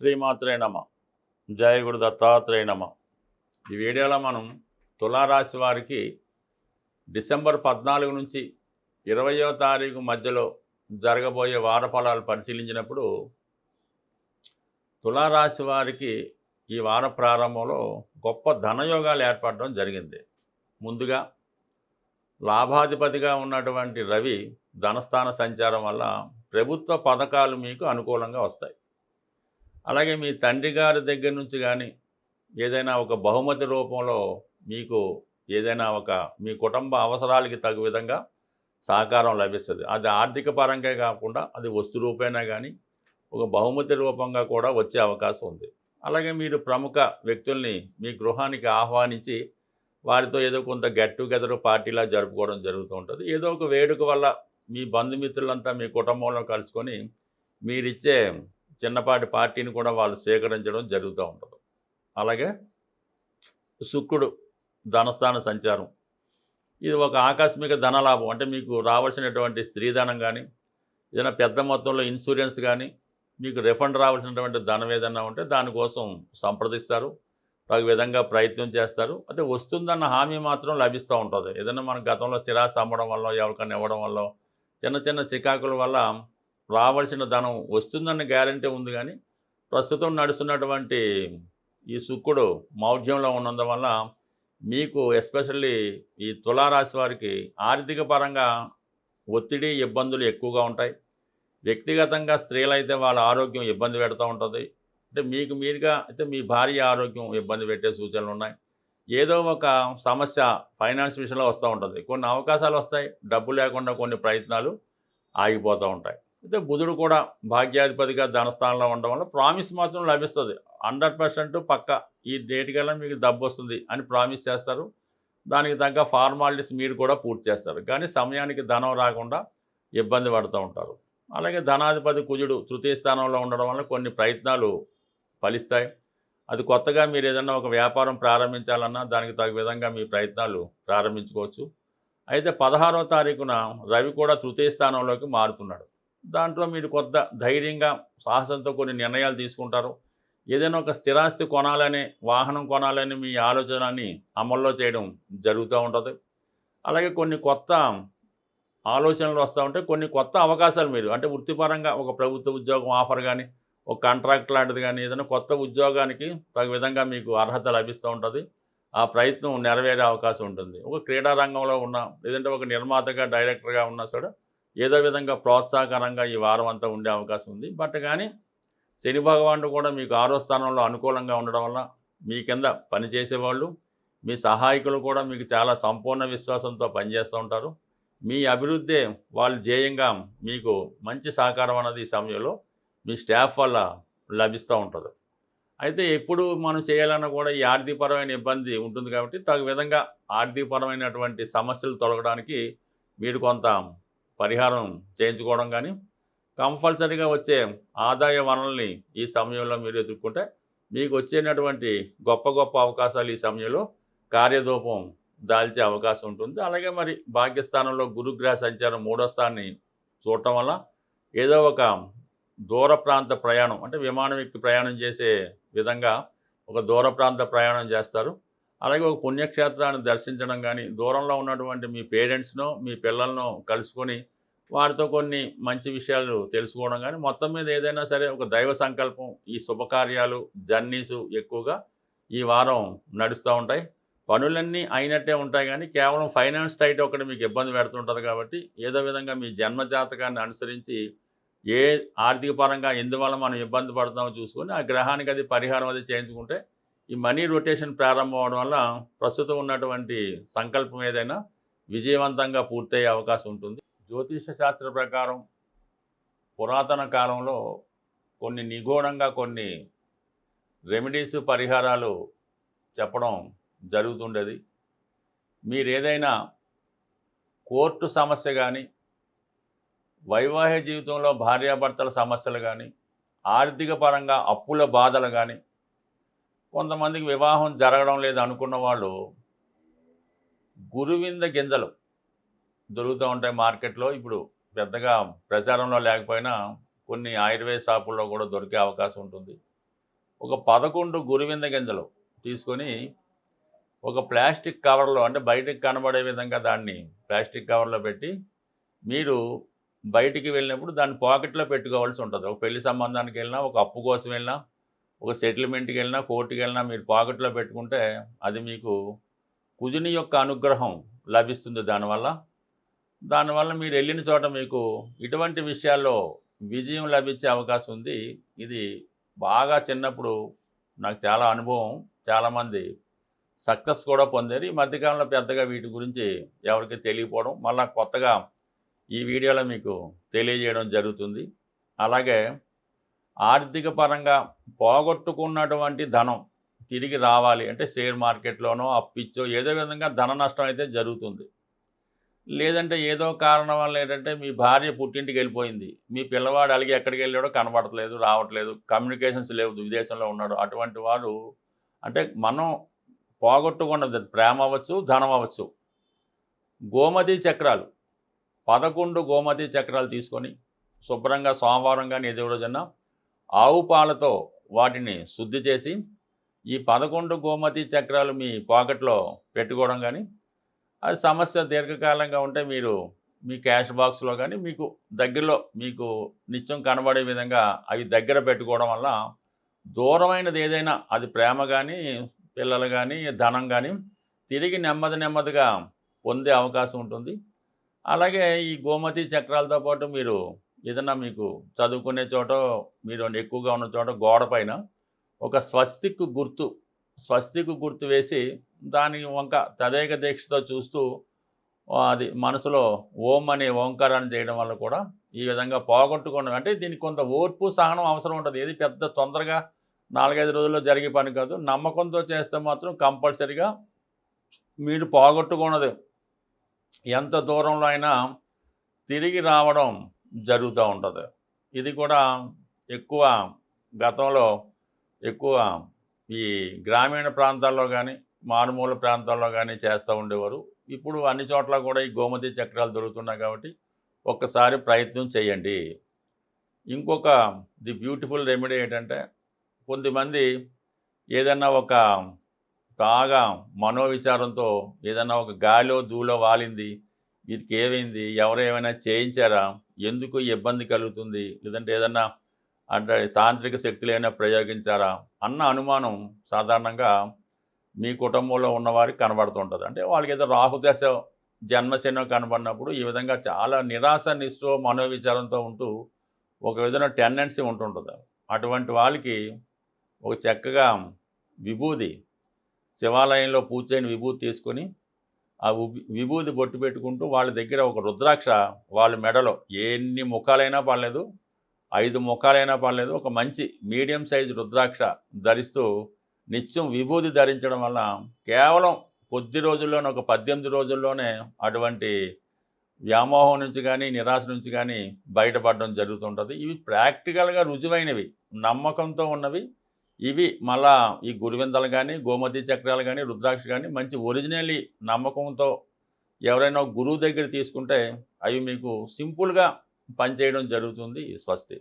శ్రీమాత్రే నమ. జయ గురు దత్తాత్రేయ నమ. ఈ వీడియోలో మనం తులారాశి వారికి డిసెంబర్ 14 నుంచి 20వ తారీఖు మధ్యలో జరగబోయే వార ఫలాలు పరిశీలించినప్పుడు తులారాశి వారికి ఈ వార ప్రారంభంలో గొప్ప ధనయోగాలు ఏర్పడడం జరిగింది. ముందుగా లాభాధిపతిగా ఉన్నటువంటి రవి ధనస్థాన సంచారం వల్ల ప్రభుత్వ పథకాలు మీకు అనుకూలంగా వస్తాయి. అలాగే మీ తండ్రి గారి దగ్గర నుంచి కానీ ఏదైనా ఒక బహుమతి రూపంలో మీకు ఏదైనా మీ కుటుంబ అవసరాలకి తగు విధంగా సహకారం లభిస్తుంది. అది ఆర్థిక పరంగా కాకుండా అది వస్తు రూపేణా కానీ ఒక బహుమతి రూపంగా కూడా వచ్చే అవకాశం ఉంది. అలాగే మీరు ప్రముఖ వ్యక్తుల్ని మీ గృహానికి ఆహ్వానించి వారితో ఏదో కొంత గెట్ టుగెదర్ పార్టీలా జరుపుకోవడం జరుగుతూ ఉంటుంది. ఏదో ఒక వేడుక వల్ల మీ బంధుమిత్రులంతా మీ కుటుంబంలో కలుసుకొని మీరిచ్చే చిన్నపాటి పార్టీని కూడా వాళ్ళు స్వీకరించడం జరుగుతూ ఉంటుంది. అలాగే శుక్రుడు ధనస్థాన సంచారం, ఇది ఒక ఆకస్మిక ధనలాభం. అంటే మీకు రావాల్సినటువంటి స్త్రీధనం కానీ ఏదైనా పెద్ద మొత్తంలో ఇన్సూరెన్స్ కానీ మీకు రిఫండ్ రావాల్సినటువంటి ధనం ఏదైనా ఉంటే దానికోసం సంప్రదిస్తారు, తగు విధంగా ప్రయత్నం చేస్తారు. అయితే వస్తుందన్న హామీ మాత్రం లభిస్తూ ఉంటుంది. ఏదైనా మన గతంలో స్థిరాస్తి అమ్మడం వల్ల ఎవరికైనా ఇవ్వడం వల్ల చిన్న చిన్న చికాకుల వల్ల రావాల్సిన ధనం వస్తుందన్న గ్యారంటీ ఉంది. కానీ ప్రస్తుతం నడుస్తున్నటువంటి ఈ శుక్రుడు మౌఢ్యంలో ఉన్నందువల్ల మీకు ఎస్పెషల్లీ ఈ తులారాశి వారికి ఆర్థిక పరంగా ఒత్తిడి ఇబ్బందులు ఎక్కువగా ఉంటాయి. వ్యక్తిగతంగా స్త్రీలైతే వాళ్ళ ఆరోగ్యం ఇబ్బంది పెడుతూ ఉంటుంది. అంటే మీకు మీరుగా అయితే మీ భార్య ఆరోగ్యం ఇబ్బంది పెట్టే సూచనలు ఉన్నాయి. ఏదో ఒక సమస్య ఫైనాన్స్ విషయంలో వస్తూ ఉంటుంది. కొన్ని అవకాశాలు వస్తాయి, డబ్బు లేకుండా కొన్ని ప్రయత్నాలు ఆగిపోతూ ఉంటాయి. అయితే బుధుడు కూడా భాగ్యాధిపతిగా ధనస్థానంలో ఉండడం వల్ల ప్రామిస్ మాత్రం లభిస్తుంది. 100% పక్క ఈ డేట్ కల్లా మీకు డబ్బు వస్తుంది అని ప్రామిస్ చేస్తారు. దానికి తగ్గ ఫార్మాలిటీస్ మీరు కూడా పూర్తి చేస్తారు. కానీ సమయానికి ధనం రాకుండా ఇబ్బంది పడుతూ ఉంటారు. అలాగే ధనాధిపతి కుజుడు తృతీయ స్థానంలో ఉండడం వల్ల కొన్ని ప్రయత్నాలు ఫలిస్తాయి. అది కొత్తగా మీరు ఏదైనా ఒక వ్యాపారం ప్రారంభించాలన్నా దానికి తగ్గ విధంగా మీ ప్రయత్నాలు ప్రారంభించుకోవచ్చు. అయితే 16వ తారీఖున రవి కూడా తృతీయ స్థానంలోకి మారుతున్నాడు. దాంట్లో మీరు కొత్త ధైర్యంగా సాహసంతో కొన్ని నిర్ణయాలు తీసుకుంటారు. ఏదైనా ఒక స్థిరాస్తి కొనాలని, వాహనం కొనాలని మీ ఆలోచనని అమల్లో చేయడం జరుగుతూ ఉంటుంది. అలాగే కొన్ని కొత్త ఆలోచనలు వస్తూ ఉంటాయి. కొన్ని కొత్త అవకాశాలు మీరు అంటే వృత్తిపరంగా ఒక ప్రభుత్వ ఉద్యోగం ఆఫర్ కానీ, ఒక కాంట్రాక్ట్ లాంటిది కానీ ఏదైనా కొత్త ఉద్యోగానికి తగు విధంగా మీకు అర్హత లభిస్తూ ఉంటుంది. ఆ ప్రయత్నం నెరవేరే అవకాశం ఉంటుంది. ఒక క్రీడా రంగంలో ఉన్నా లేదంటే ఒక నిర్మాతగా డైరెక్టర్గా ఉన్నా సరే ఏదో విధంగా ప్రోత్సాహకరంగా ఈ వారం అంతా ఉండే అవకాశం ఉంది. బట్ కానీ శని భగవానుడు కూడా మీకు 6వ స్థానంలో అనుకూలంగా ఉండడం వల్ల మీ కింద పనిచేసేవాళ్ళు, మీ సహాయకులు కూడా మీకు చాలా సంపూర్ణ విశ్వాసంతో పనిచేస్తూ ఉంటారు. మీ అభివృద్ధే వాళ్ళు ధ్యేయంగా మీకు మంచి సహకారం అన్నది ఈ సమయంలో మీ స్టాఫ్ వల్ల లభిస్తూ ఉంటుంది. అయితే ఎప్పుడు మనం చేయాలన్నా కూడా ఈ ఆర్థికపరమైన ఇబ్బంది ఉంటుంది. కాబట్టి తగు విధంగా ఆర్థికపరమైనటువంటి సమస్యలు తొలగడానికి మీరు కొంత పరిహారం చేయించుకోవడం కానీ కంపల్సరీగా వచ్చే ఆదాయ వనరుల్ని ఈ సమయంలో మీరు ఎదుర్కొంటే మీకు వచ్చేటటువంటి గొప్ప గొప్ప అవకాశాలు ఈ సమయంలో కార్యరూపం దాల్చే అవకాశం ఉంటుంది. అలాగే మరి భాగ్యస్థానంలో గురుగ్రహ సంచారం 3వ స్థానాన్ని చూడటం వల్ల ఏదో ఒక దూర ప్రాంత ప్రయాణం అంటే విమానం ఎక్కి ప్రయాణం చేసే విధంగా ఒక దూర ప్రాంత ప్రయాణం చేస్తారు. అలాగే ఒక పుణ్యక్షేత్రాన్ని దర్శించడం కానీ, దూరంలో ఉన్నటువంటి మీ పేరెంట్స్నో మీ పిల్లలను కలుసుకొని వారితో కొన్ని మంచి విషయాలు తెలుసుకోవడం కానీ, మొత్తం మీద ఏదైనా సరే ఒక దైవ సంకల్పం, ఈ శుభకార్యాలు జర్నీసు ఎక్కువగా ఈ వారం నడుస్తూ ఉంటాయి. పనులన్నీ అయినట్టే ఉంటాయి కానీ కేవలం ఫైనాన్స్ టైట్ ఒకటి మీకు ఇబ్బంది పెడుతుంటుంది. కాబట్టి ఏదో విధంగా మీ జన్మజాతకాన్ని అనుసరించి ఏ ఆర్థిక పరంగా ఎందువల్ల మనం ఇబ్బంది పడుతున్నామో చూసుకొని ఆ గ్రహానికి అది పరిహారం అది చేయించుకుంటే ఈ మనీ రొటేషన్ ప్రారంభం అవడం వల్ల ప్రస్తుతం ఉన్నటువంటి సంకల్పం ఏదైనా విజయవంతంగా పూర్తయ్యే అవకాశం ఉంటుంది. జ్యోతిష శాస్త్ర ప్రకారం పురాతన కాలంలో కొన్ని నిగూఢంగా కొన్ని రెమెడీస్ పరిహారాలు చెప్పడం జరుగుతుండేది. మీరు ఏదైనా కోర్టు సమస్య కానీ, వైవాహిక జీవితంలో భార్యాభర్తల సమస్యలు కానీ, ఆర్థిక పరంగా అప్పుల బాధలు కానీ, కొంతమందికి వివాహం జరగడం లేదు అనుకున్న వాళ్ళు గురువింద గింజలు దొరుకుతూ ఉంటాయి మార్కెట్లో. ఇప్పుడు పెద్దగా ప్రచారంలో లేకపోయినా కొన్ని ఆయుర్వేద షాపుల్లో కూడా దొరికే అవకాశం ఉంటుంది. ఒక 11 గురువింద గింజలు తీసుకొని ఒక ప్లాస్టిక్ కవర్లో, అంటే బయటకు కనబడే విధంగా దాన్ని ప్లాస్టిక్ కవర్లో పెట్టి మీరు బయటికి వెళ్ళినప్పుడు దాన్ని పాకెట్లో పెట్టుకోవాల్సి ఉంటుంది. ఒక పెళ్లి సంబంధానికి వెళ్ళినా, ఒక అప్పు కోసం వెళ్ళినా, ఒక సెటిల్మెంట్కి వెళ్ళినా, కోర్టుకి వెళ్ళినా మీరు పాకెట్లో పెట్టుకుంటే అది మీకు కుజుని యొక్క అనుగ్రహం లభిస్తుంది. దానివల్ల మీరు వెళ్ళిన చోట మీకు ఇటువంటి విషయాల్లో విజయం లభించే అవకాశం ఉంది. ఇది బాగా చిన్నప్పుడు నాకు చాలా అనుభవం, చాలామంది సక్సెస్ కూడా పొందారు. ఈ మధ్యకాలంలో పెద్దగా వీటి గురించి ఎవరికి తెలియకపోవడం, మళ్ళీ కొత్తగా ఈ వీడియోలో మీకు తెలియజేయడం జరుగుతుంది. అలాగే ఆర్థిక పరంగా పోగొట్టుకున్నటువంటి ధనం తిరిగి రావాలి అంటే షేర్ మార్కెట్లోనో అప్పిచ్చో ఏదో విధంగా ధన నష్టం అయితే జరుగుతుంది. లేదంటే ఏదో కారణం వల్ల ఏంటంటే మీ భార్య పుట్టింటికి వెళ్ళిపోయింది, మీ పిల్లవాడు అలిగి ఎక్కడికి వెళ్ళాడో కనబడట్లేదు, రావట్లేదు, కమ్యూనికేషన్స్ లేవు, విదేశంలో ఉన్నాడు. అటువంటి వారు అంటే మనం పోగొట్టుకున్నది ప్రేమ అవ్వచ్చు, ధనం అవ్వచ్చు. గోమతి చక్రాలు 11 గోమతి చక్రాలు తీసుకొని శుభ్రంగా సోమవారం కానీ ఏదో రోజన్నా ఆవు పాలతో వాటిని శుద్ధి చేసి ఈ 11 గోమతి చక్రాలు మీ పాకెట్లో పెట్టుకోవడం కానీ, అది సమస్య దీర్ఘకాలంగా ఉంటే మీరు మీ క్యాష్ బాక్స్లో కానీ మీకు దగ్గరలో మీకు నిత్యం కనబడే విధంగా అవి దగ్గర పెట్టుకోవడం వల్ల దూరమైనది ఏదైనా, అది ప్రేమ కానీ, పిల్లలు కానీ, ధనం కానీ తిరిగి నెమ్మదిగా పొందే అవకాశం ఉంటుంది. అలాగే ఈ గోమతి చక్రాలతో పాటు మీరు ఏదైనా మీకు చదువుకునే చోట, మీరు ఎక్కువగా ఉన్న చోట గోడ పైన ఒక స్వస్తిక్ గుర్తు వేసి దాని వంక తదేక దీక్షతో చూస్తూ అది మనసులో ఓం అనే ఓంకారాన్ని చేయడం వల్ల కూడా ఈ విధంగా పోగొట్టుకోవడం, అంటే దీనికి కొంత ఓర్పు సహనం అవసరం ఉంటుంది. ఏది పెద్ద తొందరగా 4-5 రోజుల్లో జరిగే పని కాదు. నమ్మకంతో చేస్తే మాత్రం కంపల్సరిగా మీరు పోగొట్టుకున్నది ఎంత దూరంలో అయినా తిరిగి రావడం జరుగుతూ ఉంటుంది. ఇది కూడా ఎక్కువ గతంలో ఎక్కువ ఈ గ్రామీణ ప్రాంతాల్లో కానీ, మారుమూల ప్రాంతాల్లో కానీ చేస్తూ ఉండేవారు. ఇప్పుడు అన్ని చోట్ల కూడా ఈ గోమతి చక్రాలు దొరుకుతున్నాయి కాబట్టి ఒక్కసారి ప్రయత్నం చేయండి. ఇంకొక ది బ్యూటిఫుల్ రెమెడీ ఏంటంటే, కొంతమంది ఏదన్నా ఒక బాగా మనోవిచారంతో ఏదన్నా ఒక గాలో ధూళో వాలింది, వీరికి ఏమైంది, ఎవరు ఏమైనా చేయించారా, ఎందుకు ఇబ్బంది కలుగుతుంది, లేదంటే ఏదన్నా అంటే తాంత్రిక శక్తులు ఏమైనా ప్రయోగించారా అన్న అనుమానం సాధారణంగా మీ కుటుంబంలో ఉన్నవారికి కనబడుతుంటుంది. అంటే వాళ్ళకి ఏదో రాహుదశ జన్మశనో కనబడినప్పుడు ఈ విధంగా చాలా నిరాశ నిస్పృహ మనోవిచారంతో ఉంటూ ఒక విధమైన టెండెన్సీ ఉంటుంటుంది. అటువంటి వాళ్ళకి ఒక చక్కగా విభూది, శివాలయంలో పూజ చేయని విభూతి తీసుకొని ఆ విభూది బొట్టు పెట్టుకుంటూ వాళ్ళ దగ్గర ఒక రుద్రాక్ష వాళ్ళ మెడలో ఎన్ని ముఖాలైనా పర్లేదు, 5 ముఖాలైనా పర్లేదు, ఒక మంచి మీడియం సైజు రుద్రాక్ష ధరిస్తూ నిత్యం విభూది ధరించడం వల్ల కేవలం కొద్ది రోజుల్లోనే, ఒక 18 రోజుల్లోనే అటువంటి వ్యామోహం నుంచి కానీ, నిరాశ నుంచి కానీ బయటపడడం జరుగుతుంటుంది. ఇవి ప్రాక్టికల్గా రుజువైనవి, నమ్మకంతో ఉన్నవి. ఇవి మళ్ళా ఈ గురువిందలు కానీ, గోమతి చక్రాలు కానీ, రుద్రాక్ష కానీ మంచి ఒరిజినల్లీ నమ్మకంతో ఎవరైనా గురువు దగ్గర తీసుకుంటే అవి మీకు సింపుల్గా పనిచేయడం జరుగుతుంది. స్వస్తి.